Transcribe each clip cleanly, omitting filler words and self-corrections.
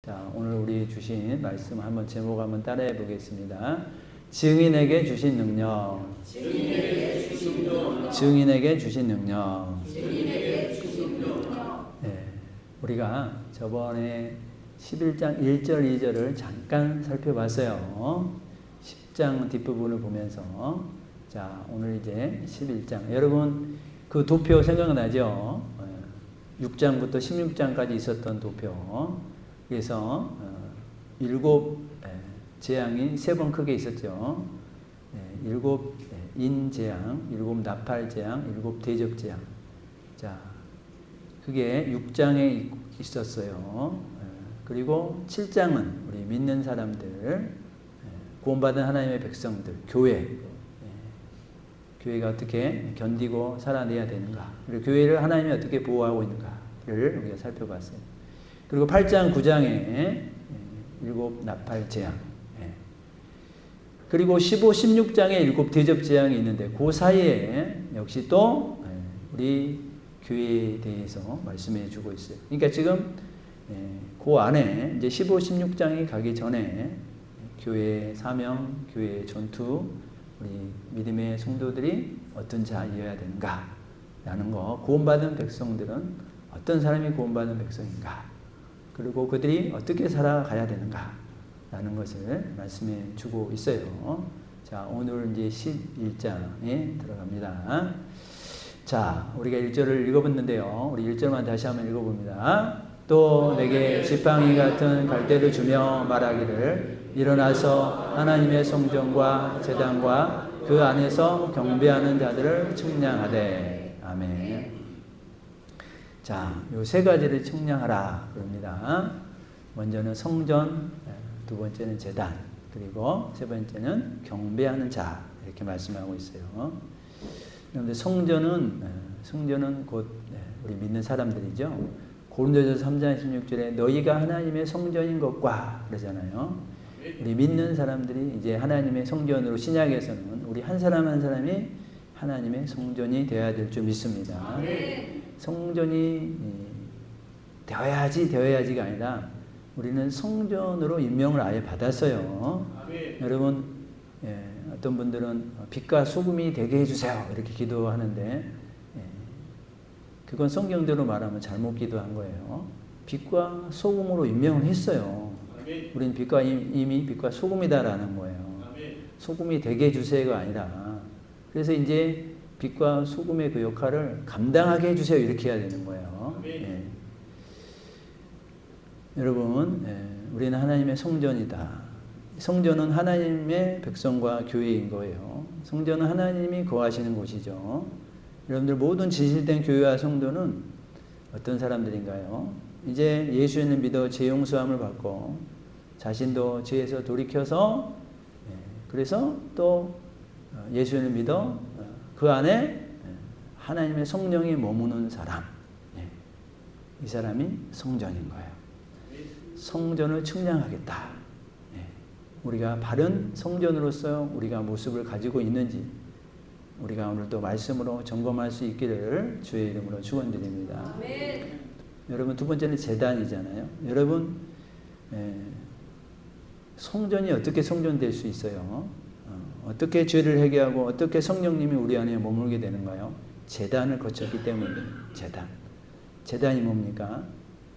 자, 오늘 우리 주신 말씀 한번 제목 한번 따라해 보겠습니다. 증인에게 주신 능력. 증인에게 주신 능력. 증인에게 주신 능력. 증인에게 주신 능력. 네, 우리가 저번에 11장 1절 2절을 잠깐 살펴봤어요. 10장 뒷부분을 보면서 자, 오늘 이제 11장. 여러분 그 도표 생각나죠? 6장부터 16장까지 있었던 도표. 그래서 7 재앙이 3번 크게 있었죠. 7 인재앙, 7 나팔재앙, 7 대적재앙. 자, 그게 6장에 있었어요. 그리고 7장은 우리 믿는 사람들, 구원받은 하나님의 백성들, 교회가 어떻게 견디고 살아내야 되는가, 그리고 교회를 하나님이 어떻게 보호하고 있는가를 우리가 살펴봤어요. 그리고 8장, 9장에 7 나팔 재앙, 그리고 15, 16장에 7 대접 재앙이 있는데 그 사이에 역시 또 우리 교회에 대해서 말씀해 주고 있어요. 그러니까 지금 그 안에 이제 15, 16장이 가기 전에 교회의 사명, 교회의 전투, 우리 믿음의 성도들이 어떤 자이어야 되는가 라는 거, 구원받은 백성들은 어떤 사람이 구원받은 백성인가, 그리고 그들이 어떻게 살아가야 되는가 라는 것을 말씀해 주고 있어요. 자, 오늘 이제 11장에 들어갑니다. 자, 우리가 1절을 읽어봤는데요. 우리 1절만 다시 한번 읽어봅니다. 또 내게 지팡이 같은 갈대를 주며 말하기를 일어나서 하나님의 성전과 제단과 그 안에서 경배하는 자들을 측량하되. 아멘. 자, 요 3가지를 측량하라 그럽니다. 먼저는 성전, 두 번째는 제단, 그리고 세 번째는 경배하는 자, 이렇게 말씀하고 있어요. 그런데 성전은 곧 우리 믿는 사람들이죠. 고린도전서 3장 16절에 너희가 하나님의 성전인 것과 그러잖아요. 우리 믿는 사람들이 이제 하나님의 성전으로, 신약에서는 우리 한 사람 한 사람이 하나님의 성전이 되어야 될 줄 믿습니다. 성전이 되어야지가 아니라 우리는 성전으로 임명을 아예 받았어요. 여러분, 어떤 분들은 빛과 소금이 되게 해주세요 이렇게 기도하는데 그건 성경대로 말하면 잘못 기도한 거예요. 빛과 소금으로 임명을 했어요. 우리는 이미 빛과 소금이다라는 거예요. 소금이 되게 해주세요가 아니라, 그래서 이제 빛과 소금의 그 역할을 감당하게 해주세요 이렇게 해야 되는 거예요. 여러분, 우리는 하나님의 성전이다. 성전은 하나님의 백성과 교회인 거예요. 성전은 하나님이 거하시는 곳이죠. 여러분들 모든 진실된 교회와 성도는 어떤 사람들인가요? 이제 예수를 믿어 죄 용서함을 받고 자신도 죄에서 돌이켜서, 그래서 또 예수를 믿어 그 안에 하나님의 성령이 머무는 사람, 이 사람이 성전인 거예요. 성전을 측량하겠다. 우리가 바른 성전으로서 우리가 모습을 가지고 있는지 우리가 오늘 또 말씀으로 점검할 수 있기를 주의 이름으로 축원드립니다. 여러분, 두 번째는 제단이잖아요. 여러분, 성전이 어떻게 성전될 수 있어요? 어떻게 죄를 회개하고 어떻게 성령님이 우리 안에 머물게 되는가요? 제단을 거쳤기 때문이에요. 제단이 뭡니까?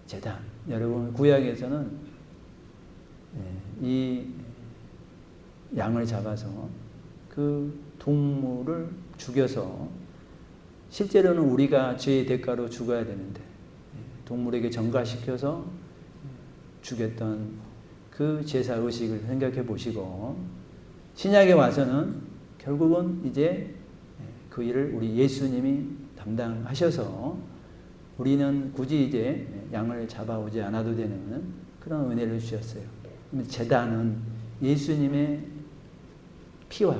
제단. 여러분, 구약에서는 이 양을 잡아서 그 동물을 죽여서, 실제로는 우리가 죄의 대가로 죽어야 되는데 동물에게 전가시켜서 죽였던 그 제사 의식을 생각해 보시고, 신약에 와서는 결국은 이제 그 일을 우리 예수님이 담당하셔서 우리는 굳이 이제 양을 잡아오지 않아도 되는 그런 은혜를 주셨어요. 제단은 예수님의 피와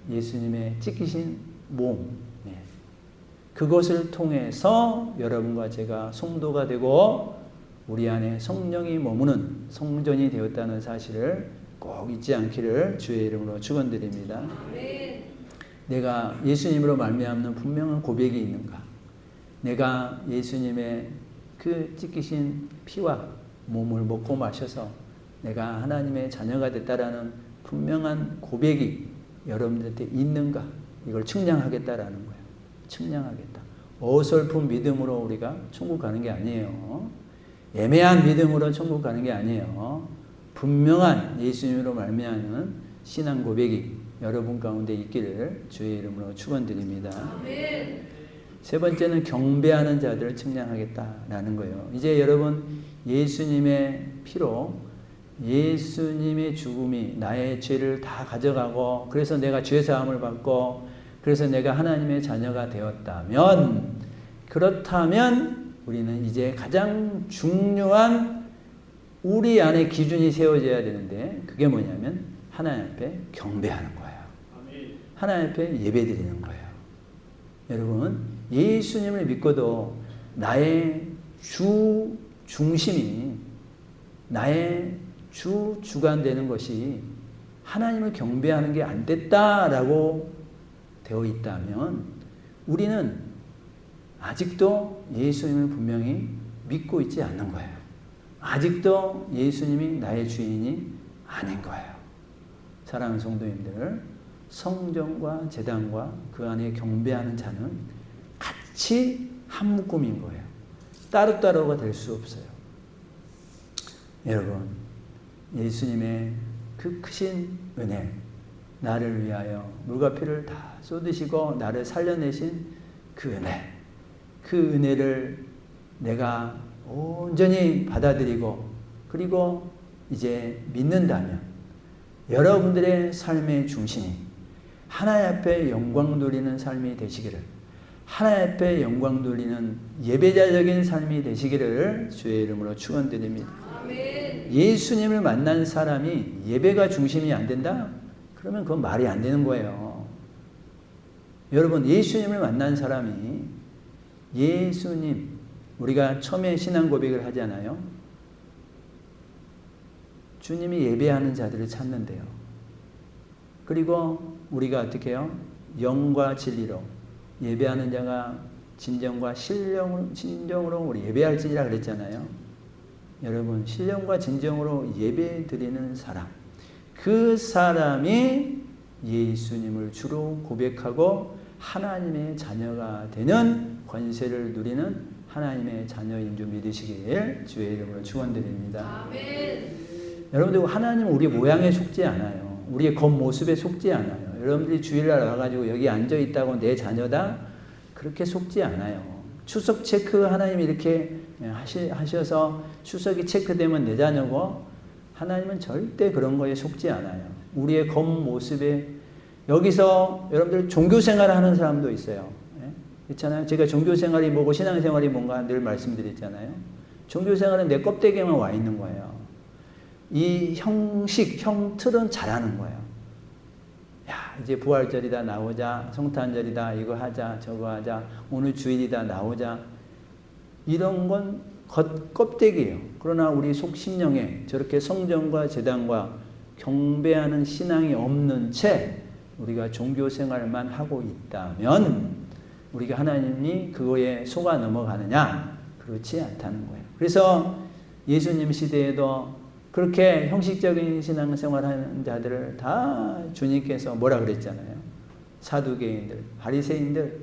예수님의 찢기신 몸, 그것을 통해서 여러분과 제가 성도가 되고 우리 안에 성령이 머무는 성전이 되었다는 사실을 꼭 잊지 않기를 주의 이름으로 축원드립니다. 내가 예수님으로 말미암는 분명한 고백이 있는가? 내가 예수님의 그 찢기신 피와 몸을 먹고 마셔서 내가 하나님의 자녀가 됐다라는 분명한 고백이 여러분들한테 있는가? 이걸 측량하겠다라는 거예요. 측량하겠다. 어설픈 믿음으로 우리가 천국 가는 게 아니에요. 애매한 믿음으로 천국 가는 게 아니에요. 분명한 예수님으로 말미암는 신앙 고백이 여러분 가운데 있기를 주의 이름으로 축원드립니다. 아멘. 세 번째는 경배하는 자들을 측량하겠다라는 거예요. 이제 여러분 예수님의 피로 예수님의 죽음이 나의 죄를 다 가져가고 그래서 내가 죄사함을 받고 그래서 내가 하나님의 자녀가 되었다면 그렇다면 우리는 이제 가장 중요한 우리 안에 기준이 세워져야 되는데 그게 뭐냐면 하나님 앞에 경배하는 거예요. 하나님 앞에 예배드리는 거예요. 여러분 예수님을 믿고도 나의 주 중심이 나의 주관되는 것이 하나님을 경배하는 게 안 됐다라고 되어 있다면 우리는 아직도 예수님을 분명히 믿고 있지 않는 거예요. 아직도 예수님이 나의 주인이 아닌 거예요. 사랑하는 성도님들, 성전과 제단과 그 안에 경배하는 자는 같이 한 묶음인 거예요. 따로따로가 될 수 없어요. 여러분, 예수님의 그 크신 은혜, 나를 위하여 물과 피를 다 쏟으시고 나를 살려내신 그 은혜, 그 은혜를 내가 온전히 받아들이고 그리고 이제 믿는다면 여러분들의 삶의 중심이 하나님 앞에 영광 돌리는 삶이 되시기를, 하나님 앞에 영광 돌리는 예배자적인 삶이 되시기를 주의 이름으로 축원드립니다. 아멘. 예수님을 만난 사람이 예배가 중심이 안 된다? 그러면 그건 말이 안 되는 거예요. 여러분 예수님을 만난 사람이 예수님, 우리가 처음에 신앙 고백을 하잖아요. 주님이 예배하는 자들을 찾는데요. 그리고 우리가 어떻게 해요? 영과 진리로 예배하는 자가 진정과 진정으로 우리 예배할지니라 그랬잖아요. 여러분 신령과 진정으로 예배 드리는 사람, 그 사람이 예수님을 주로 고백하고 하나님의 자녀가 되는 권세를 누리는 하나님의 자녀인 줄 믿으시길 주의 이름으로 축원드립니다. 아멘. 여러분들 하나님은 우리 모양에 속지 않아요. 우리의 겉모습에 속지 않아요. 여러분들이 주일날 와가지고 여기 앉아있다고 내 자녀다? 그렇게 속지 않아요. 추석 체크 하나님이 이렇게 하셔서 추석이 체크되면 내 자녀고 하나님은 절대 그런 거에 속지 않아요. 우리의 겉모습에 여기서 여러분들 종교생활을 하는 사람도 있어요. 그렇잖아요. 제가 종교생활이 뭐고 신앙생활이 뭔가 늘 말씀드렸잖아요. 종교생활은 내 껍데기에만 와 있는 거예요. 이 형식, 형틀은 잘하는 거예요. 야, 이제 부활절이다 나오자, 성탄절이다 이거 하자 저거 하자, 오늘 주일이다 나오자, 이런 건 껍데기예요. 그러나 우리 속 심령에 저렇게 성전과 제단과 경배하는 신앙이 없는 채 우리가 종교생활만 하고 있다면 우리가 하나님이 그거에 속아 넘어가느냐? 그렇지 않다는 거예요. 그래서 예수님 시대에도 그렇게 형식적인 신앙생활하는 자들을 다 주님께서 뭐라 그랬잖아요. 사두개인들, 바리새인들,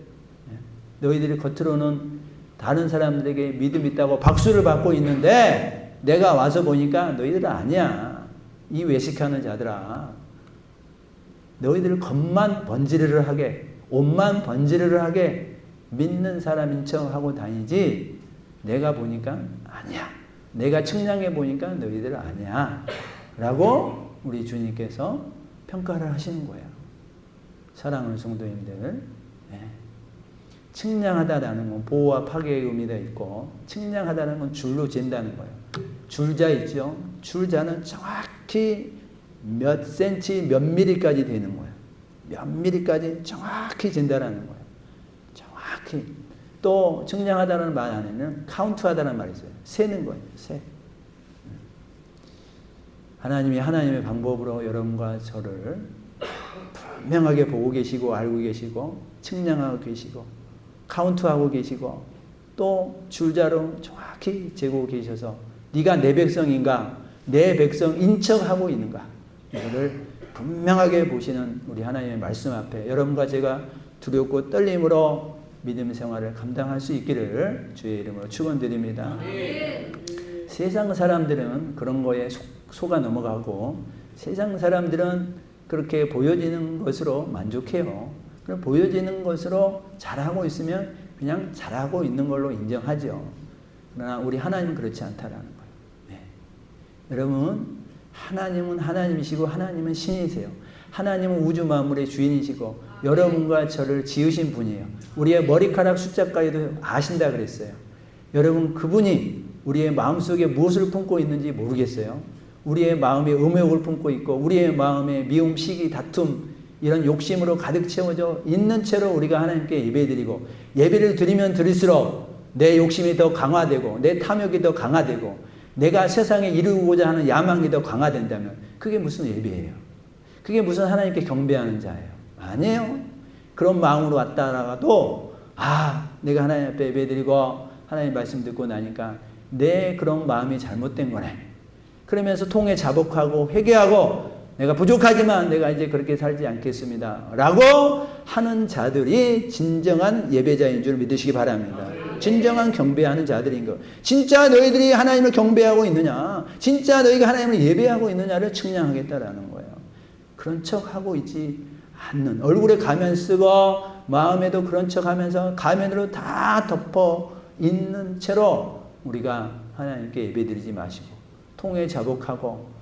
너희들이 겉으로는 다른 사람들에게 믿음 있다고 박수를 받고 있는데 내가 와서 보니까 너희들은 아니야. 이 외식하는 자들아. 너희들 겉만 번지르르 하게, 옷만 번지르르 하게 믿는 사람인 척 하고 다니지 내가 보니까 아니야. 내가 측량해 보니까 너희들 아니야. 라고 우리 주님께서 평가를 하시는 거예요. 사랑하는 성도님들, 측량하다라는 건 보호와 파괴의 의미가 있고 측량하다는 건 줄로 잰다는 거예요. 줄자 있죠? 줄자는 정확히 몇 센치 몇 미리까지 되는 거예요. 몇 미리까지 정확히 잰다라는 거예요. 정확히. 또 측량하다는 말 안에는 카운트하다는 말이 있어요. 세는 거예요. 세. 하나님이 하나님의 방법으로 여러분과 저를 분명하게 보고 계시고 알고 계시고 측량하고 계시고 카운트하고 계시고 또 줄자로 정확히 재고 계셔서 네가 내 백성인가? 내 백성인 척하고 있는가? 이거를 분명하게 보시는 우리 하나님의 말씀 앞에 여러분과 제가 두렵고 떨림으로 믿음 생활을 감당할 수 있기를 주의 이름으로 축원드립니다. 세상 사람들은 그런 거에 속아 넘어가고 세상 사람들은 그렇게 보여지는 것으로 만족해요. 그럼 보여지는 것으로 잘하고 있으면 그냥 잘하고 있는 걸로 인정하죠. 그러나 우리 하나님은 그렇지 않다라는 거예요. 네. 여러분, 하나님은 하나님이시고 하나님은 신이세요. 하나님은 우주 만물의 주인이시고 여러분과 저를 지으신 분이에요. 우리의 머리카락 숫자까지도 아신다 그랬어요. 여러분, 그분이 우리의 마음속에 무엇을 품고 있는지 모르겠어요. 우리의 마음에 음욕을 품고 있고 우리의 마음에 미움, 시기, 다툼 이런 욕심으로 가득 채워져 있는 채로 우리가 하나님께 예배드리고 예배를 드리면 드릴수록 내 욕심이 더 강화되고 내 탐욕이 더 강화되고 내가 세상에 이루고자 하는 야망이 더 강화된다면 그게 무슨 예배예요? 그게 무슨 하나님께 경배하는 자예요? 아니에요. 그런 마음으로 왔다라도 내가 하나님 앞에 예배드리고 하나님 말씀 듣고 나니까 내 그런 마음이 잘못된 거네. 그러면서 통해 자복하고 회개하고 내가 부족하지만 내가 이제 그렇게 살지 않겠습니다 라고 하는 자들이 진정한 예배자인 줄 믿으시기 바랍니다. 진정한 경배하는 자들인 것. 진짜 너희들이 하나님을 경배하고 있느냐, 진짜 너희가 하나님을 예배하고 있느냐를 측량하겠다라는 거예요. 그런 척하고 있지 않는, 얼굴에 가면 쓰고 마음에도 그런 척하면서 가면으로 다 덮어 있는 채로 우리가 하나님께 예배드리지 마시고 통해 자복하고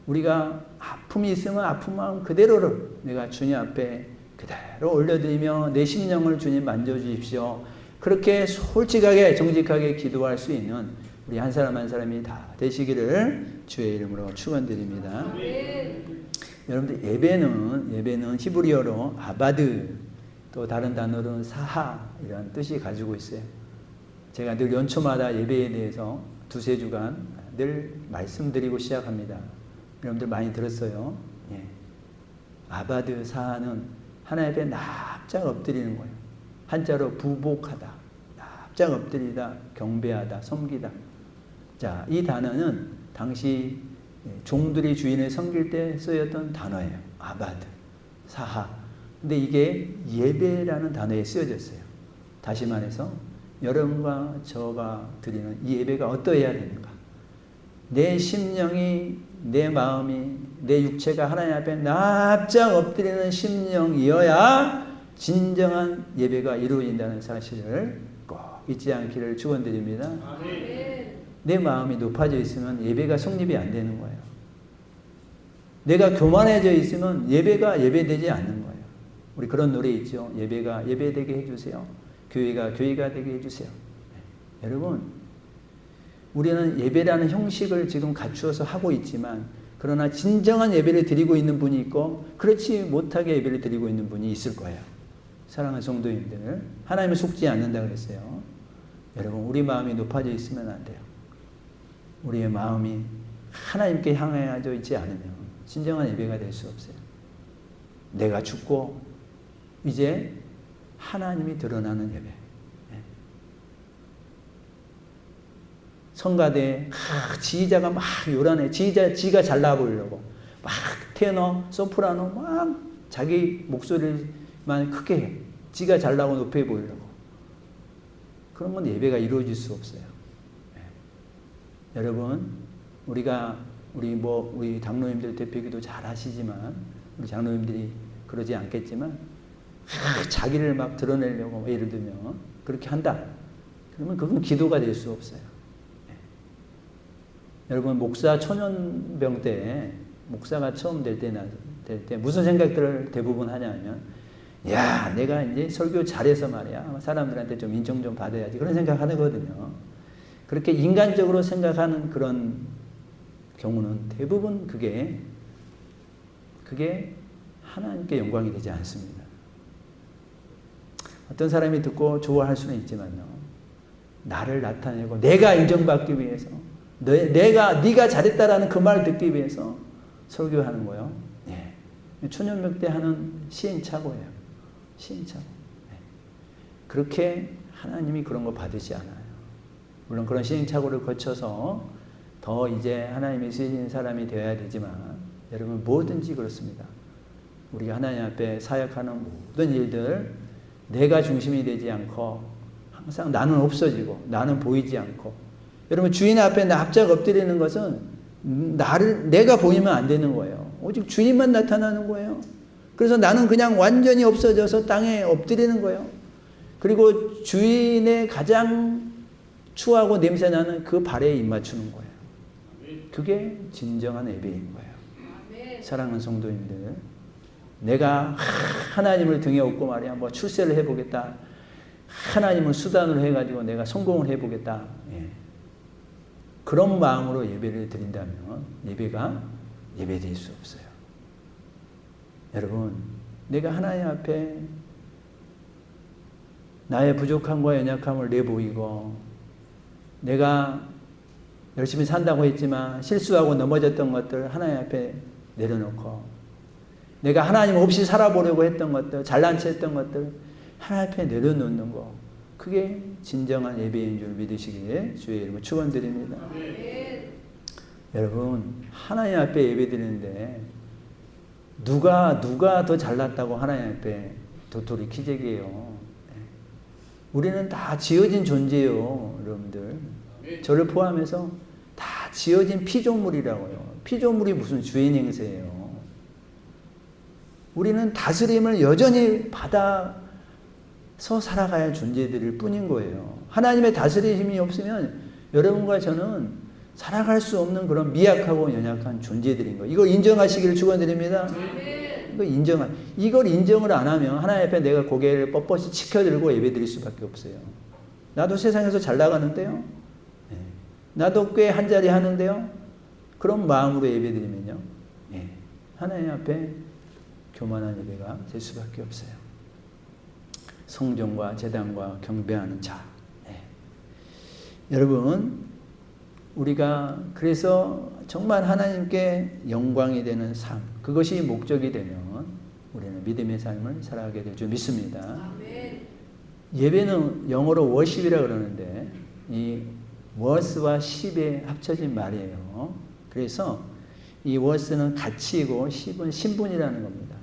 우리가 아픔이 있으면 아픈 마음 그대로를 내가 주님 앞에 그대로 올려드리며 내 심령을 주님 만져주십시오. 그렇게 솔직하게 정직하게 기도할 수 있는 우리 한 사람 한 사람이 다 되시기를 주의 이름으로 축원드립니다. 여러분들 예배는 히브리어로 아바드 또 다른 단어로는 사하 이런 뜻이 가지고 있어요. 제가 늘 연초마다 예배에 대해서 두세 주간 늘 말씀드리고 시작합니다. 여러분들 많이 들었어요. 예. 아바드 사하는 하나님 앞에 납작 엎드리는 거예요. 한자로 부복하다, 납작 엎드리다, 경배하다, 섬기다. 자, 이 단어는 당시 종들이 주인을 섬길 때 쓰였던 단어예요. 아바드, 사하. 근데 이게 예배라는 단어에 쓰여졌어요. 다시 말해서 여러분과 저가 드리는 이 예배가 어떠해야 되는가? 내 심령이, 내 마음이, 내 육체가 하나님 앞에 납작 엎드리는 심령이어야 진정한 예배가 이루어진다는 사실을 꼭 잊지 않기를 축원드립니다. 내 마음이 높아져 있으면 예배가 성립이 안 되는 거예요. 내가 교만해져 있으면 예배가 예배되지 않는 거예요. 우리 그런 노래 있죠. 예배가 예배되게 해주세요. 교회가 교회가 되게 해주세요. 네. 여러분, 우리는 예배라는 형식을 지금 갖추어서 하고 있지만 그러나 진정한 예배를 드리고 있는 분이 있고 그렇지 못하게 예배를 드리고 있는 분이 있을 거예요. 사랑하는 성도님들, 하나님을 속지 않는다 그랬어요. 여러분, 우리 마음이 높아져 있으면 안 돼요. 우리의 마음이 하나님께 향하여 있지 않으면 진정한 예배가 될 수 없어요. 내가 죽고 이제 하나님이 드러나는 예배. 성가대에 지휘자가 막 요란해. 지가 잘나 보이려고 막 테너, 소프라노 막 자기 목소리만 크게 해. 지가 잘나고 높이 보이려고. 그런 건 예배가 이루어질 수 없어요. 여러분, 우리 장로님들 대표기도 잘 하시지만 우리 장로님들이 그러지 않겠지만 자기를 막 드러내려고 예를 들면 그렇게 한다. 그러면 그건 기도가 될 수 없어요. 여러분, 목사 초년병 때 목사가 처음 될 때 무슨 생각들을 대부분 하냐면 야, 내가 이제 설교 잘해서 말이야 사람들한테 좀 인정 좀 받아야지 그런 생각 하거든요. 그렇게 인간적으로 생각하는 그런 경우는 대부분 그게 하나님께 영광이 되지 않습니다. 어떤 사람이 듣고 좋아할 수는 있지만요, 나를 나타내고 내가 인정받기 위해서 네가 잘했다라는 그 말을 듣기 위해서 설교하는 거예요. 네. 초년병 때 하는 시행착오예요. 시행착오. 네. 그렇게 하나님이 그런 거 받으지 않아요. 물론 그런 시행착오를 거쳐서 더 이제 하나님이 쓰시는 사람이 되어야 되지만 여러분 뭐든지 그렇습니다. 우리가 하나님 앞에 사역하는 모든 일들 내가 중심이 되지 않고 항상 나는 없어지고 나는 보이지 않고 여러분 주인 앞에 납작 엎드리는 것은 내가 보이면 안 되는 거예요. 오직 주님만 나타나는 거예요. 그래서 나는 그냥 완전히 없어져서 땅에 엎드리는 거예요. 그리고 주인의 가장 추하고 냄새나는 그 발에 입 맞추는 거예요. 그게 진정한 예배인 거예요. 사랑하는 성도님들, 내가 하나님을 등에 업고 말이야 뭐 출세를 해보겠다, 하나님을 수단으로 해가지고 내가 성공을 해보겠다, 그런 마음으로 예배를 드린다면 예배가 예배될 수 없어요. 여러분, 내가 하나님 앞에 나의 부족함과 연약함을 내보이고 내가 열심히 산다고 했지만 실수하고 넘어졌던 것들 하나님 앞에 내려놓고 내가 하나님 없이 살아보려고 했던 것들, 잘난 체 했던 것들 하나님 앞에 내려놓는 거, 그게 진정한 예배인 줄 믿으시기에 주의 이름으로 축원드립니다. 여러분, 하나님 앞에 예배드리는데 누가 더 잘났다고 하나님 앞에 도토리 키재기예요. 우리는 다 지어진 존재예요, 여러분들. 저를 포함해서 다 지어진 피조물이라고요. 피조물이 무슨 주인 행세예요. 우리는 다스림을 여전히 받아서 살아가야 할 존재들일 뿐인 거예요. 하나님의 다스림이 없으면 여러분과 저는 살아갈 수 없는 그런 미약하고 연약한 존재들인 거예요. 이걸 인정하시기를 축원드립니다. 이걸 인정을 안 하면 하나님 앞에 내가 고개를 뻣뻣이 치켜들고 예배드릴 수밖에 없어요. 나도 세상에서 잘 나가는데요. 나도 꽤 한자리 하는데요. 그런 마음으로 예배드리면요, 하나님 앞에 교만한 예배가 될 수밖에 없어요. 성전과 제단과 경배하는 자. 여러분, 우리가 그래서 정말 하나님께 영광이 되는 삶, 그것이 목적이 되면 우리는 믿음의 삶을 살아가게 될 줄 믿습니다. 아멘. 예배는 영어로 워십이라 그러는데 이 워스와 십의 합쳐진 말이에요. 그래서 이 워스는 가치이고 십은 신분이라는 겁니다.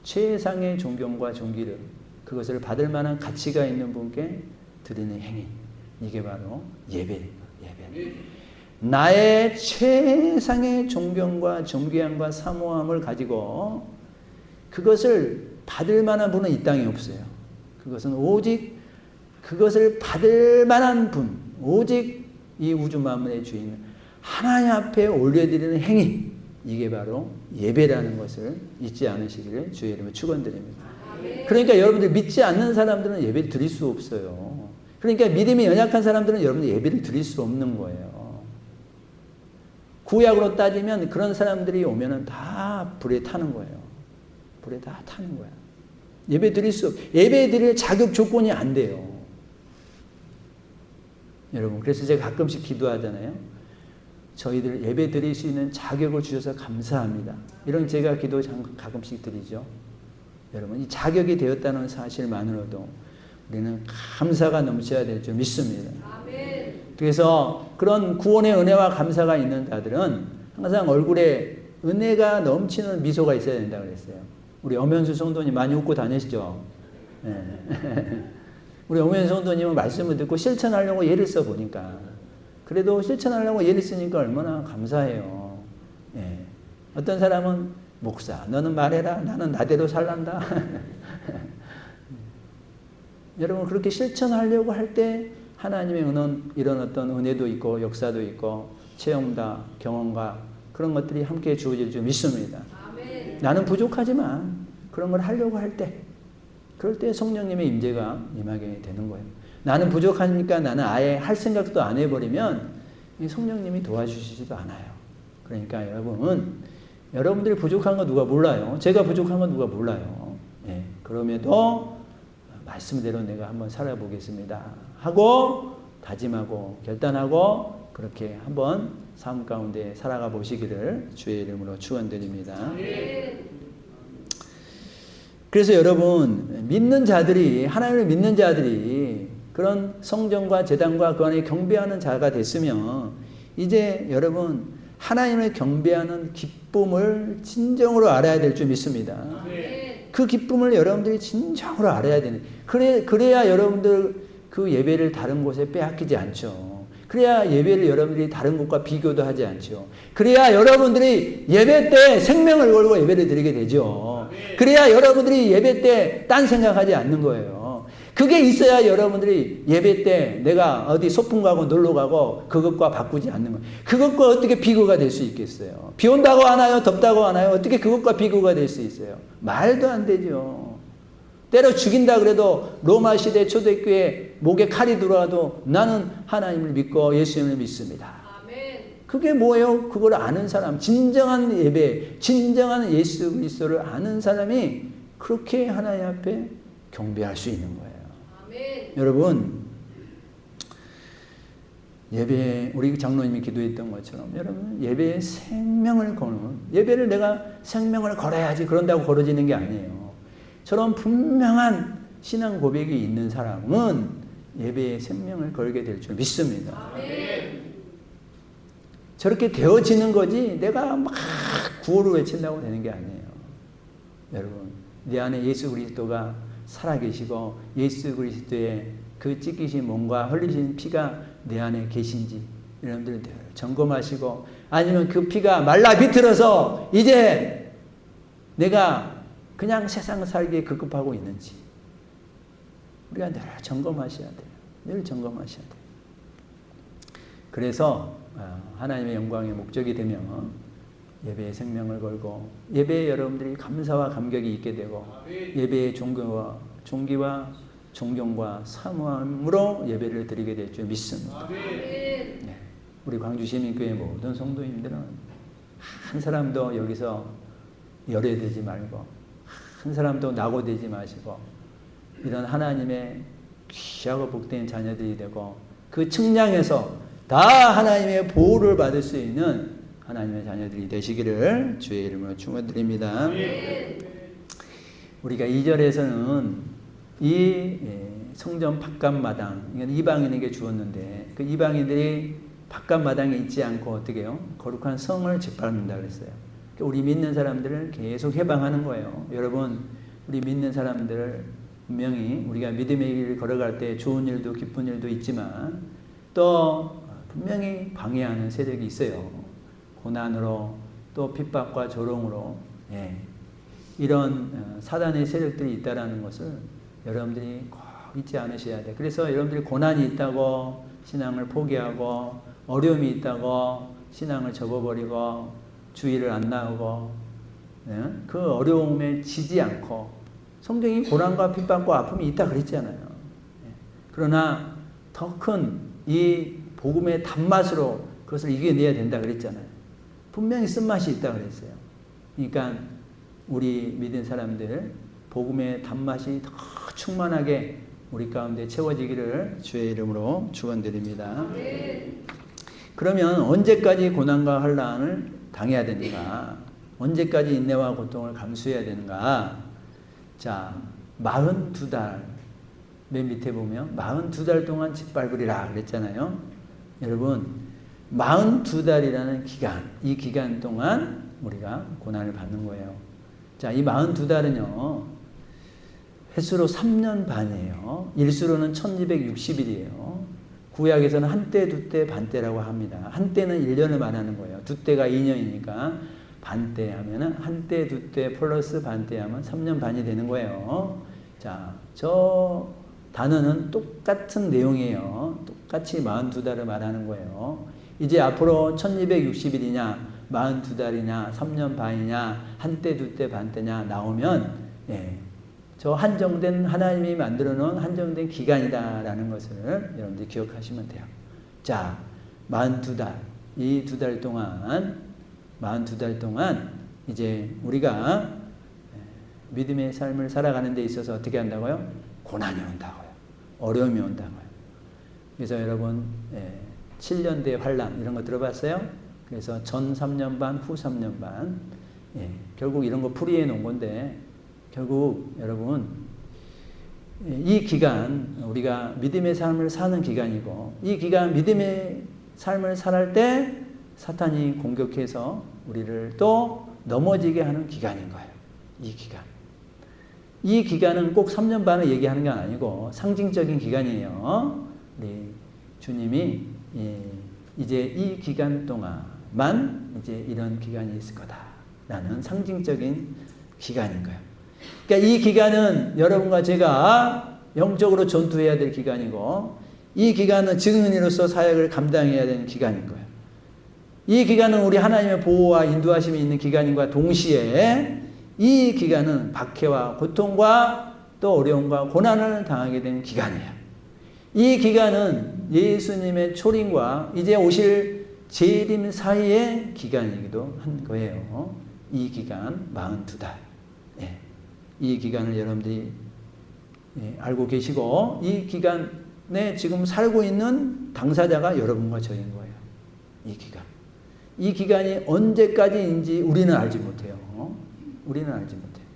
최상의 존경과 존귀를, 그것을 받을 만한 가치가 있는 분께 드리는 행위, 이게 바로 예배입니다. 예배. 나의 최상의 존경과 존귀함과 사모함을 가지고 그것을 받을 만한 분은 이 땅에 없어요. 그것은 오직 그것을 받을 만한 분, 오직 이 우주 만물의 주인 하나님 앞에 올려드리는 행위, 이게 바로 예배라는 것을 잊지 않으시기를 주의 이름으로 축원드립니다. 그러니까 여러분들 믿지 않는 사람들은 예배를 드릴 수 없어요. 그러니까 믿음이 연약한 사람들은 여러분들 예배를 드릴 수 없는 거예요. 구약으로 따지면 그런 사람들이 오면은 다 불에 타는 거예요. 불에 다 타는 거야. 예배 드릴 자격 조건이 안 돼요. 여러분, 그래서 제가 가끔씩 기도하잖아요. 저희들 예배 드릴 수 있는 자격을 주셔서 감사합니다. 이런 제가 기도 가끔씩 드리죠. 여러분, 이 자격이 되었다는 사실만으로도 우리는 감사가 넘쳐야 될 줄 믿습니다. 아멘. 그래서 그런 구원의 은혜와 감사가 있는 자들은 항상 얼굴에 은혜가 넘치는 미소가 있어야 된다고 그랬어요. 우리 엄현수 성도님 많이 웃고 다니시죠? 네. 우리 엄현수 성도님은 말씀을 듣고 실천하려고 예를 써보니까, 그래도 실천하려고 예를 쓰니까 얼마나 감사해요. 네. 어떤 사람은 목사, 너는 말해라, 나는 나대로 살란다. 여러분, 그렇게 실천하려고 할 때 하나님의 이런 어떤 은혜도 있고 역사도 있고 체험과 경험과 그런 것들이 함께 주어질 줄 믿습니다. 아멘. 나는 부족하지만 그런 걸 하려고 할 때, 그럴 때 성령님의 임재가 임하게 되는 거예요. 나는 부족하니까 나는 아예 할 생각도 안 해버리면 성령님이 도와주시지도 않아요. 그러니까 여러분들이 부족한 거 누가 몰라요. 제가 부족한 거 누가 몰라요. 예, 그럼에도 말씀대로 내가 한번 살아보겠습니다 하고 다짐하고 결단하고 그렇게 한번 삶 가운데 살아가 보시기를 주의 이름으로 축원드립니다. 그래서 여러분, 믿는 자들이, 하나님을 믿는 자들이 그런 성전과 제단과 그 안에 경배하는 자가 됐으면 이제 여러분 하나님을 경배하는 기쁨을 진정으로 알아야 될 줄 믿습니다. 그 기쁨을 여러분들이 진정으로 알아야 되는. 그래야 여러분들 그 예배를 다른 곳에 빼앗기지 않죠. 그래야 예배를 여러분들이 다른 곳과 비교도 하지 않죠. 그래야 여러분들이 예배 때 생명을 걸고 예배를 드리게 되죠. 그래야 여러분들이 예배 때 딴 생각하지 않는 거예요. 그게 있어야 여러분들이 예배 때 내가 어디 소풍 가고 놀러 가고 그것과 바꾸지 않는 거예요. 그것과 어떻게 비교가 될 수 있겠어요? 비 온다고 하나요? 덥다고 하나요? 어떻게 그것과 비교가 될 수 있어요? 말도 안 되죠. 때려 죽인다 그래도 로마 시대 초대교회 목에 칼이 들어와도 나는 하나님을 믿고 예수님을 믿습니다. 아멘. 그게 뭐예요? 그걸 아는 사람, 진정한 예배, 진정한 예수 그리스도를 아는 사람이 그렇게 하나님 앞에 경배할 수 있는 거예요. 아멘. 여러분, 예배, 우리 장로님이 기도했던 것처럼 여러분 예배에 생명을 거는, 예배를 내가 생명을 걸어야지 그런다고 걸어지는 게 아니에요. 저런 분명한 신앙 고백이 있는 사람은 예배에 생명을 걸게 될 줄 믿습니다. 아멘. 저렇게 되어지는 거지 내가 막 구호를 외친다고 되는 게 아니에요. 여러분, 내 안에 예수 그리스도가 살아계시고 예수 그리스도의 그 찢기신 몸과 흘리신 피가 내 안에 계신지 여러분들 점검하시고, 아니면 그 피가 말라 비틀어서 이제 내가 그냥 세상 살기에 급급하고 있는지 우리가 늘 점검하셔야 돼요. 늘 점검하셔야 돼요. 그래서 하나님의 영광의 목적이 되면 예배에 생명을 걸고 예배에 여러분들이 감사와 감격이 있게 되고 예배의 존귀와 존경과 사모함으로 예배를 드리게 될 줄 믿습니다. 네. 우리 광주시민교회 모든 성도님들은 한 사람도 여기서 열애되지 말고 한 사람도 낙오되지 마시고 이런 하나님의 귀하고 복된 자녀들이 되고 그 측량에서 다 하나님의 보호를 받을 수 있는 하나님의 자녀들이 되시기를 주의 이름으로 축원드립니다. 우리가 2절에서는 이 성전 바깥마당, 이건 이방인에게 주었는데 그 이방인들이 바깥마당에 있지 않고 어떻게 해요? 거룩한 성을 짓밟는다 그랬어요. 우리 믿는 사람들을 계속 해방하는 거예요. 여러분, 우리 믿는 사람들을 분명히 우리가 믿음의 길을 걸어갈 때 좋은 일도 기쁜 일도 있지만 또 분명히 방해하는 세력이 있어요. 고난으로 또 핍박과 조롱으로 이런 사단의 세력들이 있다는 것을 여러분들이 꼭 잊지 않으셔야 돼요. 그래서 여러분들이 고난이 있다고 신앙을 포기하고 어려움이 있다고 신앙을 접어버리고 주의를 안 나오고 그 어려움에 지지 않고, 성경이 고난과 핍박과 아픔이 있다 그랬잖아요. 그러나 더 큰 이 복음의 단맛으로 그것을 이겨내야 된다 그랬잖아요. 분명히 쓴맛이 있다 그랬어요. 그러니까 우리 믿은 사람들 복음의 단맛이 더 충만하게 우리 가운데 채워지기를 주의 이름으로 축원드립니다. 그러면 언제까지 고난과 환난을 당해야 되는가? 언제까지 인내와 고통을 감수해야 되는가? 자, 42달, 맨 밑에 보면 42달 동안 짓밟으리라 그랬잖아요. 여러분, 42달이라는 기간, 이 기간 동안 우리가 고난을 받는 거예요. 자, 이 42달은요, 횟수로 3년 반이에요. 일수로는 1260일이에요. 구약에서는 한때, 두때, 반때라고 합니다. 한때는 1년을 말하는 거예요. 두때가 2년이니까 반때 하면은 한때, 두때 플러스 반때 하면 3년 반이 되는 거예요. 자, 저 단어는 똑같은 내용이에요. 똑같이 42달을 말하는 거예요. 이제 앞으로 1260일이냐, 42달이냐, 3년 반이냐, 한때, 두때, 반때냐 나오면 저 한정된 하나님이 만들어 놓은 한정된 기간이다라는 것을 여러분들이 기억하시면 돼요. 자, 42달, 이 2달 동안 42달 동안 이제 우리가 믿음의 삶을 살아가는 데 있어서 어떻게 한다고요? 고난이 온다고요. 어려움이 온다고요. 그래서 여러분 7년대 환란 이런 거 들어봤어요? 그래서 전 3년 반, 후 3년 반. 결국 이런 거 풀이해 놓은 건데 결국 여러분 이 기간 우리가 믿음의 삶을 사는 기간이고 이 기간 믿음의 삶을 살할 때 사탄이 공격해서 우리를 또 넘어지게 하는 기간인 거예요. 이 기간. 이 기간은 꼭 3년 반을 얘기하는 건 아니고 상징적인 기간이에요. 우리 주님이 이제 이 기간 동안만 이제 이런 기간이 있을 거다라는 상징적인 기간인 거예요. 그러니까 이 기간은 여러분과 제가 영적으로 전투해야 될 기간이고, 이 기간은 증인으로서 사역을 감당해야 되는 기간인 거예요. 이 기간은 우리 하나님의 보호와 인도하심이 있는 기간인과 동시에 이 기간은 박해와 고통과 또 어려움과 고난을 당하게 되는 기간이에요. 이 기간은 예수님의 초림과 이제 오실 재림 사이의 기간이기도 한 거예요. 이 기간 42달. 이 기간을 여러분들이 알고 계시고, 이 기간에 지금 살고 있는 당사자가 여러분과 저인 거예요. 이 기간. 이 기간이 언제까지인지 우리는 알지 못해요. 우리는 알지 못해요.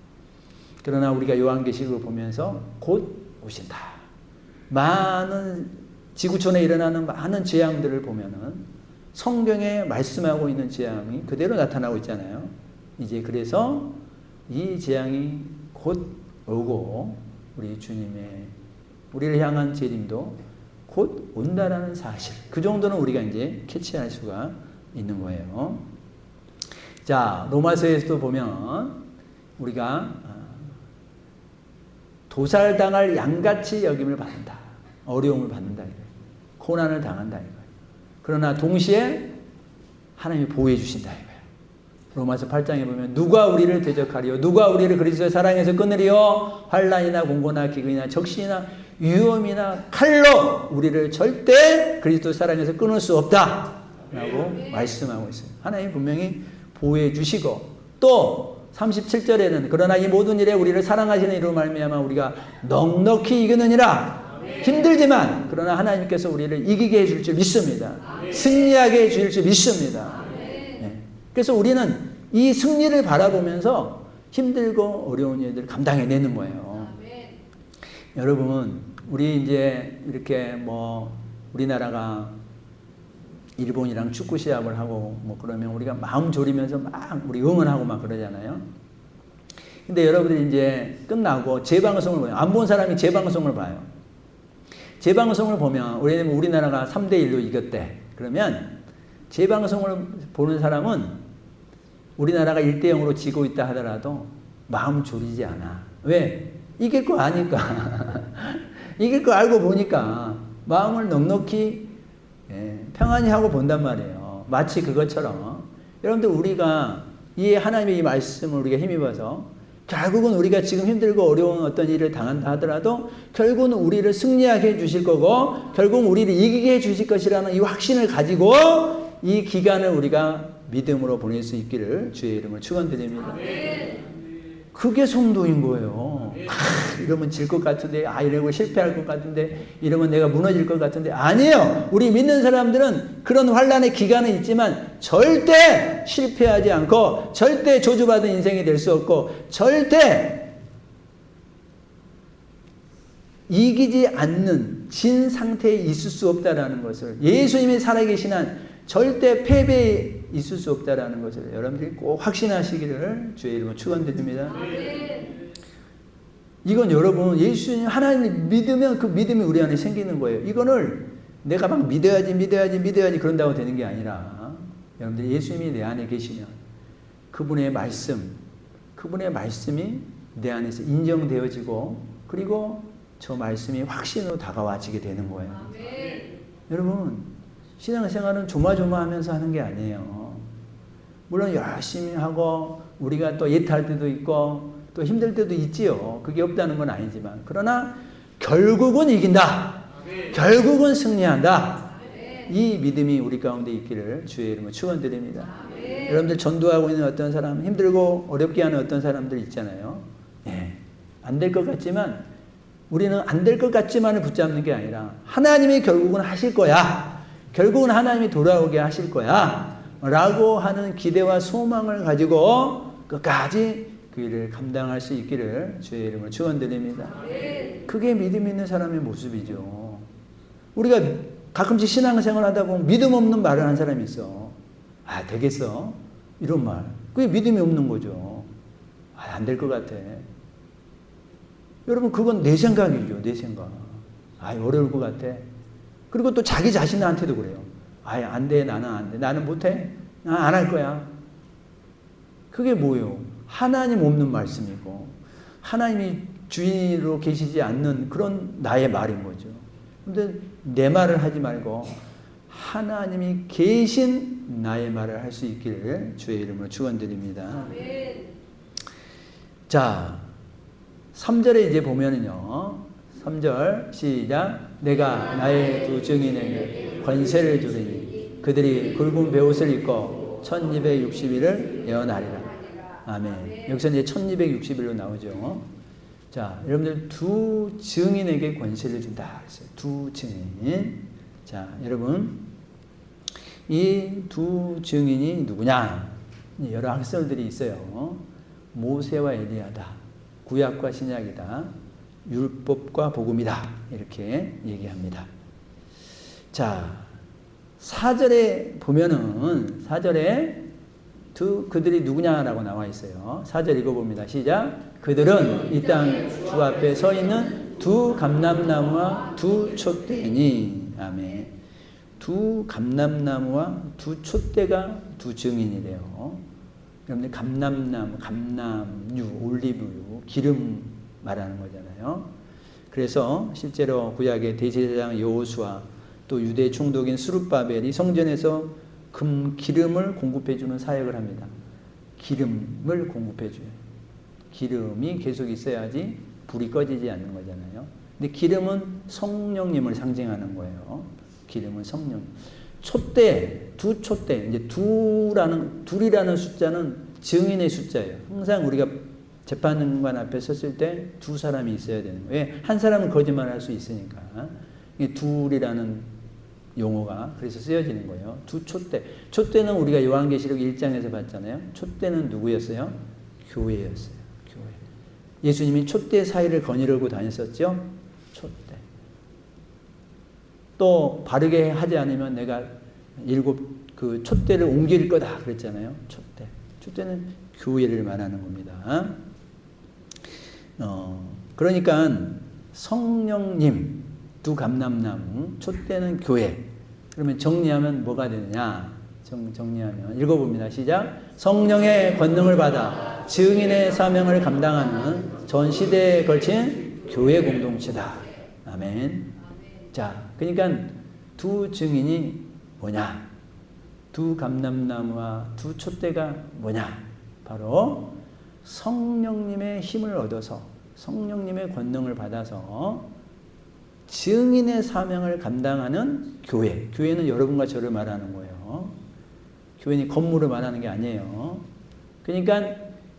그러나 우리가 요한계시록을 보면서 곧 오신다. 많은 지구촌에 일어나는 많은 재앙들을 보면은 성경에 말씀하고 있는 재앙이 그대로 나타나고 있잖아요. 이제 그래서 이 재앙이 곧 오고 우리 주님의 우리를 향한 재림도 곧 온다라는 사실, 그 정도는 우리가 이제 캐치할 수가 있는 거예요. 자, 로마서에서도 보면 우리가 도살당할 양같이 여김을 받는다, 어려움을 받는다, 고난을 당한다 이거예요. 그러나 동시에 하나님이 보호해 주신다 이거예요. 로마서 8장에 보면 누가 우리를 대적하리요, 누가 우리를 그리스도의 사랑에서 끊으리요, 환난이나 공고나 기근이나 적신이나 위험이나 칼로 우리를 절대 그리스도의 사랑에서 끊을 수 없다 라고 말씀하고 있어요. 하나님 분명히 보호해 주시고, 또 37절에는 그러나 이 모든 일에 우리를 사랑하시는 이로 말미암아 우리가 넉넉히 이기느니라. 힘들지만 그러나 하나님께서 우리를 이기게 해줄 줄 믿습니다. 승리하게 해줄 줄 믿습니다. 그래서 우리는 이 승리를 바라보면서 힘들고 어려운 일들을 감당해내는 거예요. 여러분, 우리 이제 이렇게 우리나라가 일본이랑 축구 시합을 하고 그러면 우리가 마음 졸이면서 막 우리 응원하고 막 그러잖아요. 근데 여러분들이 이제 끝나고 재방송을 보면, 안 본 사람이 재방송을 봐요. 재방송을 보면 우리나라가 3대1로 이겼대. 그러면 재방송을 보는 사람은 우리나라가 1대0으로 지고 있다 하더라도 마음 졸이지 않아. 왜? 이길 거 아니까. 이길 거 알고 보니까 마음을 넉넉히 평안히 하고 본단 말이에요. 마치 그것처럼 여러분들, 우리가 이 하나님의 이 말씀을 우리가 힘입어서 결국은 우리가 지금 힘들고 어려운 어떤 일을 당한다 하더라도 결국은 우리를 승리하게 해주실 거고 결국은 우리를 이기게 해주실 것이라는 이 확신을 가지고 이 기간을 우리가 믿음으로 보낼 수 있기를 주의 이름을 축원드립니다. 그게 성도인 거예요. 이러면 질 것 같은데, 이러면 실패할 것 같은데, 이러면 내가 무너질 것 같은데, 아니에요. 우리 믿는 사람들은 그런 환난의 기간은 있지만 절대 실패하지 않고 절대 저주받은 인생이 될 수 없고 절대 이기지 않는 진 상태에 있을 수 없다라는 것을, 예수님이 살아계신 한 절대 패배에 있을 수 없다라는 것을 여러분들이 꼭 확신하시기를 주의 이름으로 축원드립니다. 이건 여러분, 예수님 하나님을 믿으면 그 믿음이 우리 안에 생기는 거예요. 이거를 내가 막 믿어야지 그런다고 되는 게 아니라, 여러분들 예수님이 내 안에 계시면 그분의 말씀이 내 안에서 인정되어지고, 그리고 저 말씀이 확신으로 다가와지게 되는 거예요. 여러분, 신앙생활은 조마조마하면서 하는 게 아니에요. 물론 열심히 하고 우리가 또 예탈 때도 있고 또 힘들 때도 있지요. 그게 없다는 건 아니지만, 그러나 결국은 이긴다. 결국은 승리한다. 이 믿음이 우리 가운데 있기를 주의 이름으로 축원드립니다. 여러분들 전도하고 있는 어떤 사람, 힘들고 어렵게 하는 어떤 사람들 있잖아요. 안 될 것 같지만, 우리는 안 될 것 같지만을 붙잡는 게 아니라 하나님이 결국은 하실 거야. 결국은 하나님이 돌아오게 하실 거야 라고 하는 기대와 소망을 가지고 끝까지 그 일을 감당할 수 있기를 주의 이름으로 축원드립니다. 그게 믿음 있는 사람의 모습이죠. 우리가 가끔씩 신앙생활 하다 보면 믿음 없는 말을 하는 사람이 있어. 아, 되겠어? 이런 말. 그게 믿음이 없는 거죠. 아, 안 될 것 같아. 여러분, 그건 내 생각이죠. 내 생각. 아, 어려울 것 같아. 그리고 또 자기 자신한테도 그래요. 아, 안 돼. 나는 안 돼. 나는 못해. 나 안 할 거야. 그게 뭐예요? 하나님 없는 말씀이고 하나님이 주인으로 계시지 않는 그런 나의 말인 거죠. 근데 내 말을 하지 말고 하나님이 계신 나의 말을 할 수 있기를 주의 이름으로 축원드립니다. 자, 3절에 이제 보면은요. 3절 시작. 내가 나의 두 증인에게 권세를 주리니 그들이 굵은 베옷을 입고 1260일을 예언하리라. 아멘. 여기서 이제 1260일로 나오죠. 자, 여러분들 두 증인에게 권세를 준다 했어요. 두 증인. 자, 여러분 이 두 증인이 누구냐? 여러 학설들이 있어요. 모세와 엘리야다. 구약과 신약이다. 율법과 복음이다. 이렇게 얘기합니다. 자, 4절에 보면은 4절에 그들이 누구냐라고 나와 있어요. 4절 읽어봅니다. 시작. 그들은 이 땅 주 앞에 서 있는 두 감람나무와 두 촛대니. 아멘. 두 감람나무와 두 촛대가 두 증인이래요. 여러분들 감람나무, 감람유, 올리브유, 기름 말하는 거잖아요. 그래서 실제로 구약의 대제사장 여호수아 또 유대 총독인 스룹바벨이 성전에서 기름을 공급해주는 사역을 합니다. 기름을 공급해줘요. 기름이 계속 있어야지 불이 꺼지지 않는 거잖아요. 근데 기름은 성령님을 상징하는 거예요. 기름은 성령. 촛대, 두 촛대. 이제 둘이라는 숫자는 증인의 숫자예요. 항상 우리가 재판관 앞에 섰을 때 두 사람이 있어야 되는 거예요. 왜? 한 사람은 거짓말할 수 있으니까. 이게 둘이라는 용어가 그래서 쓰여지는 거예요. 두 촛대. 촛대는 우리가 요한계시록 1장에서 봤잖아요. 촛대는 누구였어요? 교회였어요. 교회. 예수님이 촛대 사이를 거니르고 다녔었죠. 촛대. 또 바르게 하지 않으면 내가 7 그 촛대를 옮길 거다 그랬잖아요. 촛대. 촛대는 교회를 말하는 겁니다. 그러니까 성령님 두 감람나무, 촛대는 교회. 그러면 정리하면 뭐가 되느냐? 정리하면 읽어봅니다. 시작. 성령의 권능을 받아 증인의 사명을 감당하는 전 시대에 걸친 교회 공동체다. 아멘. 자, 그러니까 두 증인이 뭐냐? 두 감람나무와 두 촛대가 뭐냐? 바로 성령님의 힘을 얻어서 성령님의 권능을 받아서 증인의 사명을 감당하는 교회. 교회는 여러분과 저를 말하는 거예요. 교회는 건물을 말하는 게 아니에요. 그러니까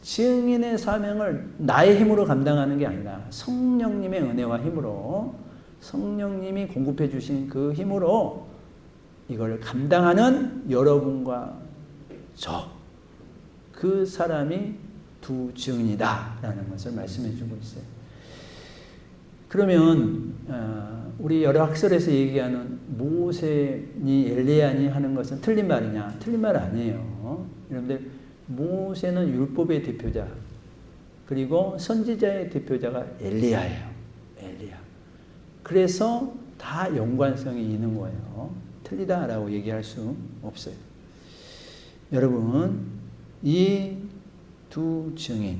증인의 사명을 나의 힘으로 감당하는 게 아니라 성령님의 은혜와 힘으로 성령님이 공급해 주신 그 힘으로 이걸 감당하는 여러분과 저, 그 사람이 두 증인이다 라는 것을 말씀해 주고 있어요. 그러면 우리 여러 학설에서 얘기하는 모세니 엘리야니 하는 것은 틀린 말이냐? 틀린 말 아니에요. 여러분들 모세는 율법의 대표자 그리고 선지자의 대표자가 엘리야예요. 엘리야. 그래서 다 연관성이 있는 거예요. 틀리다라고 얘기할 수 없어요. 여러분 이 두 증인이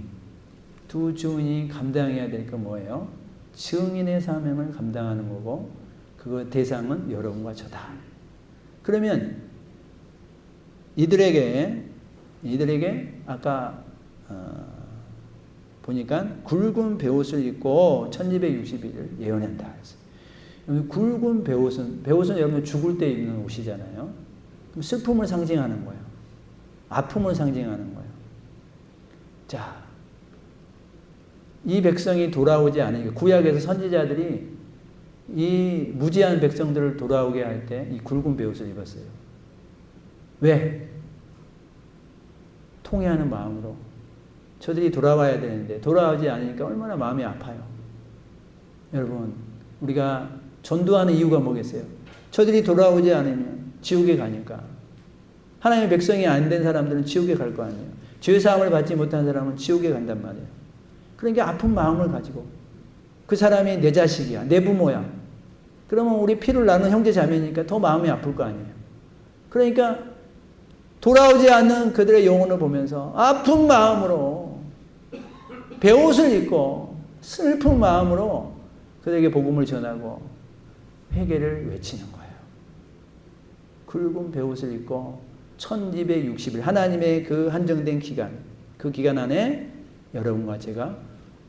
감당해야 될 건 뭐예요? 증인의 사명을 감당하는 거고 그 대상은 여러분과 저다. 그러면 이들에게 아까 보니까 굵은 베옷을 입고 1260일을 예언한다. 굵은 베옷은 여러분 죽을 때 입는 옷이잖아요. 그럼 슬픔을 상징하는 거예요. 아픔을 상징하는 거예요. 자, 이 백성이 돌아오지 않으니까 구약에서 선지자들이 이 무지한 백성들을 돌아오게 할 때 이 굵은 베옷을 입었어요. 왜? 통회하는 마음으로 저들이 돌아와야 되는데 돌아오지 않으니까 얼마나 마음이 아파요. 여러분 우리가 전도하는 이유가 뭐겠어요? 저들이 돌아오지 않으면 지옥에 가니까. 하나님의 백성이 안 된 사람들은 지옥에 갈 거 아니에요. 죄사함을 받지 못한 사람은 지옥에 간단 말이에요. 그러니까 아픈 마음을 가지고 그 사람이 내 자식이야, 내 부모야. 그러면 우리 피를 나눈 형제 자매니까 더 마음이 아플 거 아니에요. 그러니까 돌아오지 않는 그들의 영혼을 보면서 아픈 마음으로 베옷을 입고 슬픈 마음으로 그들에게 복음을 전하고 회개를 외치는 거예요. 굵은 베옷을 입고 1260일 하나님의 그 한정된 기간, 그 기간 안에 여러분과 제가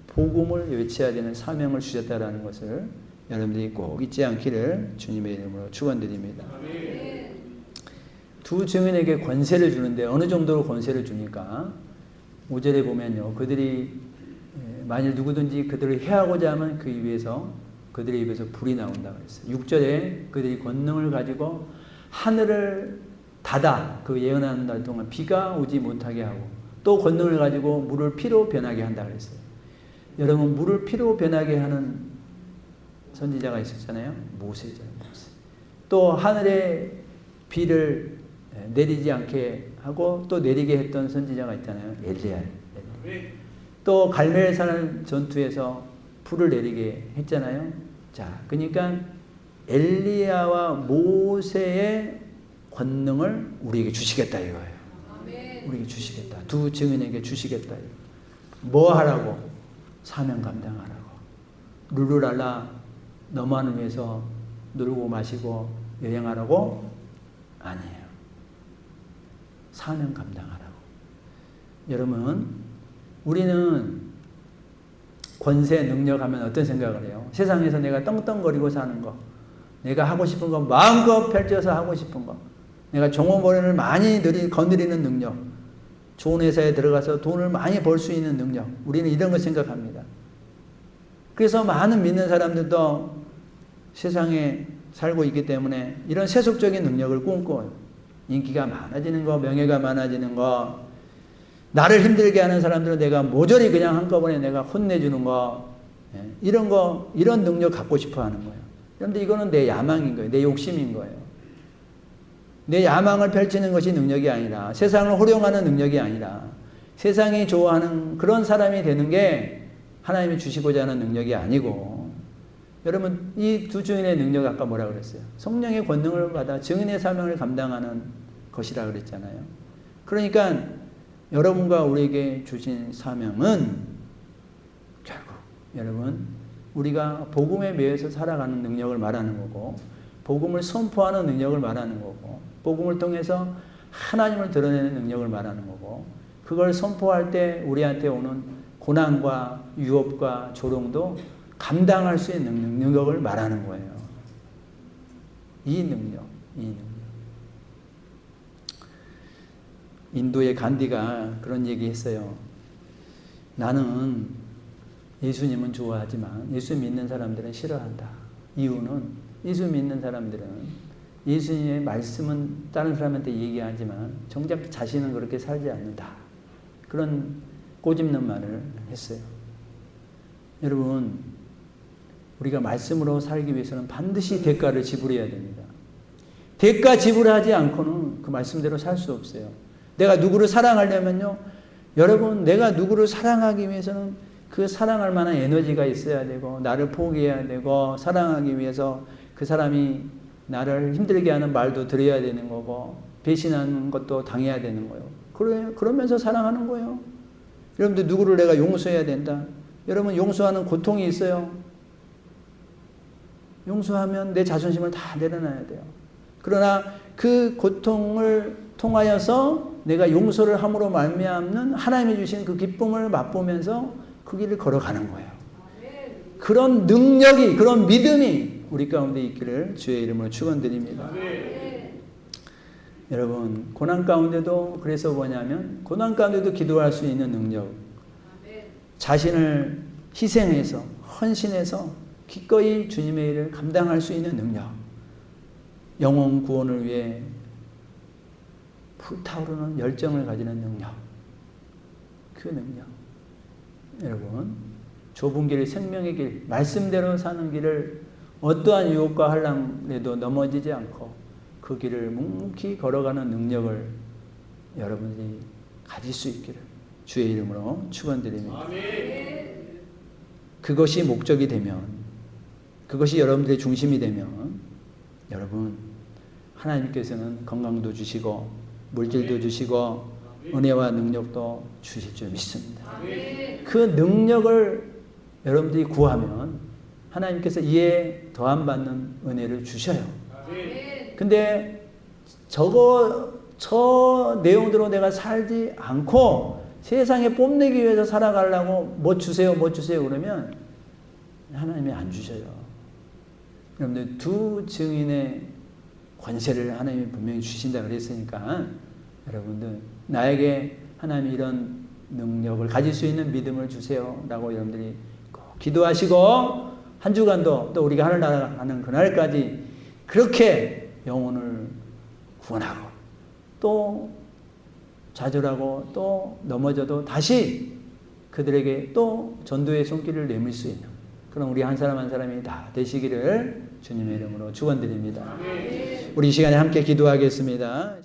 복음을 외쳐야 되는 사명을 주셨다라는 것을 여러분들이 꼭 잊지 않기를 주님의 이름으로 축원드립니다. 두 증인에게 권세를 주는데 어느 정도로 권세를 주니까 5절에 보면요. 그들이 만일 누구든지 그들을 해하고자 하면 그 입에서 그들의 입에서 불이 나온다고 했어요. 6절에 그들이 권능을 가지고 하늘을 닫아 그 예언하는 날 동안 비가 오지 못하게 하고 또 권능을 가지고 물을 피로 변하게 한다고 했어요. 여러분 물을 피로 변하게 하는 선지자가 있었잖아요. 모세잖아요. 모세. 또 하늘에 비를 내리지 않게 하고 또 내리게 했던 선지자가 있잖아요. 엘리야. 또 갈멜산 전투에서 불을 내리게 했잖아요. 자, 그러니까 엘리야와 모세의 권능을 우리에게 주시겠다 이거예요. 우리에게 주시겠다. 두 증인에게 주시겠다. 뭐 하라고? 사명 감당하라고. 룰루랄라 너만을 위해서 놀고 마시고 여행하라고? 아니에요. 사명 감당하라고. 여러분, 우리는 권세, 능력 하면 어떤 생각을 해요? 세상에서 내가 떵떵거리고 사는 거, 내가 하고 싶은 거 마음껏 펼쳐서 하고 싶은 거, 내가 종업원을 많이 거느리는 능력, 좋은 회사에 들어가서 돈을 많이 벌 수 있는 능력, 우리는 이런 거 생각합니다. 그래서 많은 믿는 사람들도 세상에 살고 있기 때문에 이런 세속적인 능력을 꿈꿔요. 인기가 많아지는 거, 명예가 많아지는 거, 나를 힘들게 하는 사람들은 내가 모조리 그냥 한꺼번에 내가 혼내주는 거, 이런 거, 이런 능력 갖고 싶어 하는 거예요. 그런데 이거는 내 야망인 거예요. 내 욕심인 거예요. 내 야망을 펼치는 것이 능력이 아니라, 세상을 호령하는 능력이 아니라, 세상이 좋아하는 그런 사람이 되는 게 하나님이 주시고자 하는 능력이 아니고, 여러분, 이 두 증인의 능력 아까 뭐라 그랬어요? 성령의 권능을 받아 증인의 사명을 감당하는 것이라 그랬잖아요. 그러니까 여러분과 우리에게 주신 사명은 결국 여러분 우리가 복음에 매여서 살아가는 능력을 말하는 거고, 복음을 선포하는 능력을 말하는 거고, 복음을 통해서 하나님을 드러내는 능력을 말하는 거고, 그걸 선포할 때 우리한테 오는 고난과 유업과 조롱도 감당할 수 있는 능력을 말하는 거예요. 이 능력. 인도의 간디가 그런 얘기 했어요. 나는 예수님은 좋아하지만 예수 믿는 사람들은 싫어한다. 이유는 예수 믿는 사람들은 예수님의 말씀은 다른 사람한테 얘기하지만 정작 자신은 그렇게 살지 않는다. 그런 꼬집는 말을 했어요. 여러분, 우리가 말씀으로 살기 위해서는 반드시 대가를 지불해야 됩니다. 대가 지불하지 않고는 그 말씀대로 살 수 없어요. 내가 누구를 사랑하려면요, 여러분, 내가 누구를 사랑하기 위해서는 그 사랑할 만한 에너지가 있어야 되고, 나를 포기해야 되고, 사랑하기 위해서 그 사람이 나를 힘들게 하는 말도 들어야 되는 거고, 배신하는 것도 당해야 되는 거예요. 그러면서 사랑하는 거예요. 여러분들, 누구를 내가 용서해야 된다. 여러분, 용서하는 고통이 있어요. 용서하면 내 자존심을 다 내려놔야 돼요. 그러나 그 고통을 통하여서 내가 용서를 함으로 말미암는 하나님이 주신 그 기쁨을 맛보면서 그 길을 걸어가는 거예요. 그런 능력이, 그런 믿음이 우리 가운데 있기를 주의 이름으로 축원드립니다. 여러분, 고난 가운데도 그래서 뭐냐면 고난 가운데도 기도할 수 있는 능력, 자신을 희생해서 헌신해서 기꺼이 주님의 일을 감당할 수 있는 능력, 영혼 구원을 위해 불타오르는 열정을 가지는 능력, 그 능력. 여러분, 좁은 길, 생명의 길, 말씀대로 사는 길을 어떠한 유혹과 환난에도 넘어지지 않고 그 길을 묵묵히 걸어가는 능력을 여러분들이 가질 수 있기를 주의 이름으로 축원드립니다. 그것이 목적이 되면, 그것이 여러분들의 중심이 되면 여러분 하나님께서는 건강도 주시고 물질도 주시고 은혜와 능력도 주실 줄 믿습니다. 그 능력을 여러분들이 구하면 하나님께서 이에 더함 받는 은혜를 주셔요. 근데 저 내용대로 내가 살지 않고 세상에 뽐내기 위해서 살아가려고 뭐 주세요 그러면 하나님이 안 주셔요. 여러분들 두 증인의 권세를 하나님이 분명히 주신다 그랬으니까 여러분들 나에게 하나님이 이런 능력을 가질 수 있는 믿음을 주세요 라고 여러분들이 꼭 기도하시고 한 주간도 또 우리가 하늘나라 가는 그날까지 그렇게 영혼을 구원하고 또 좌절하고 또 넘어져도 다시 그들에게 또 전도의 손길을 내밀 수 있는 그런 우리 한 사람 한 사람이 다 되시기를 주님의 이름으로 축원드립니다. 우리 이 시간에 함께 기도하겠습니다.